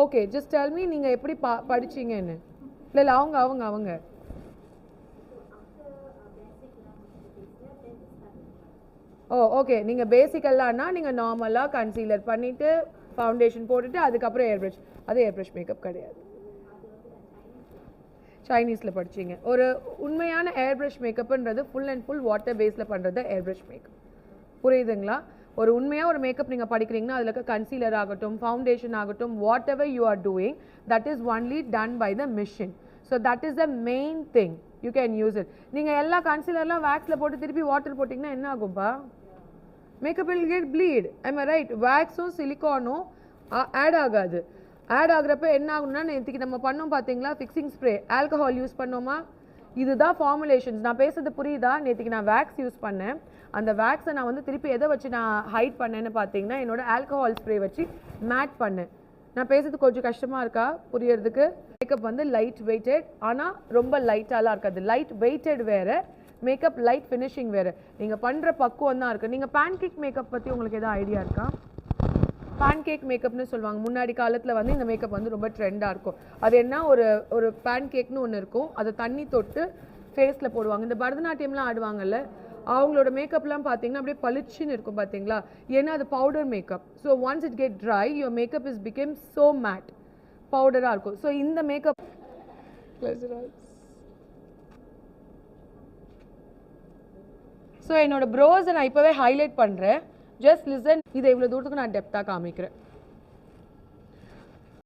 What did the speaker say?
Okay just tell me நீங்க எப்படி படிச்சீங்கன்னு. இல்ல அவங்க அவங்க அவங்க ஓகே நீங்க பேசிக் எல்லாம்னா நீங்க நார்மலா கன்சீலர் பண்ணிட்டு ஃபவுண்டேஷன் போட்டுட்டு அதுக்கப்புறம் ஏர் பிரஷ். அது ஏர் பிரஷ் மேக்கப் கிடையாது. சைனீஸில் படிச்சிங்க. ஒரு உண்மையான ஏர் பிரஷ் மேக்கப்ன்றது ஃபுல் அண்ட் ஃபுல் வாட்டர் பேஸில் பண்ணுறது ஏர் பிரஷ் மேக்கப். புரியுதுங்களா? ஒரு உண்மையாக ஒரு மேக்கப் நீங்கள் படிக்கிறீங்கன்னா அதில் இருக்க கன்சீலர் ஆகட்டும் ஃபவுண்டேஷன் ஆகட்டும் whatever you are doing that is only done by the machine. So that is the main thing you can use it. நீங்கள் எல்லா கன்சீலர்லாம் வேக்ஸில் போட்டு திருப்பி வாட்டர் போட்டிங்கன்னா என்ன ஆகும்பா? Makeup will get bleed. I'm right? வேக்ஸும் சிலிக்கானும் ஆட் ஆகாது. ஆட் ஆகுறப்ப என்ன ஆகும்னா நேற்றுக்கு நம்ம பண்ணோம் பார்த்தீங்களா ஃபிக்ஸிங் ஸ்ப்ரே ஆல்கஹால் யூஸ் பண்ணோமா? இதுதான் ஃபார்முலேஷன்ஸ். நான் பேசுறது புரியுதா? நேற்றுக்கு நான் வேக்ஸ் யூஸ் பண்ணேன். அந்த வேக்ஸை நான் வந்து திருப்பி எதை வச்சு நான் ஹைட் பண்ணேன்னு பார்த்தீங்கன்னா என்னோட ஆல்கஹால் ஸ்ப்ரே வச்சு மேட் பண்ணேன். நான் பேசுறது கொஞ்சம் கஷ்டமாக இருக்கா புரியறதுக்கு? மேக்கப் வந்து லைட் வெயிட்டட் ஆனால் ரொம்ப லைட்டாலாம் இருக்காது. லைட் வெயிட்டட் வேறு, மேக்கப் லைட் ஃபினிஷிங் வேறு. நீங்கள் பண்ணுற பக்குவம் தான் இருக்குது. நீங்கள் பேன்கேக் மேக்கப் பற்றி உங்களுக்கு எதாவது ஐடியா இருக்கா? பேன்கேக் மேக்கப்னு சொல்லுவாங்க. முன்னாடி காலத்தில் வந்து இந்த மேக்கப் வந்து ரொம்ப ட்ரெண்டாக இருக்கும். அது என்ன ஒரு பேன்கேக்னு ஒன்று இருக்கும். அதை தண்ணி தொட்டு ஃபேஸில் போடுவாங்க. இந்த பரதநாட்டியம்லாம் ஆடுவாங்கல்ல அவங்களோட மேக்கப்லாம் பார்த்தீங்கன்னா அப்படியே பளிச்சுன்னு இருக்கும் பார்த்தீங்களா? ஏன்னா அது powder makeup. So once it get dry your makeup is become so matte பவுடராக இருக்கும். ஸோ இந்த மேக்கப் ஸோ என்னோட ப்ரோஸை நான் இப்போவே ஹைலைட் பண்ணுறேன். Just listen. இதை இவ்வளோ தூரத்துக்கு நான் டெப்த்தாக காமிக்கிறேன்.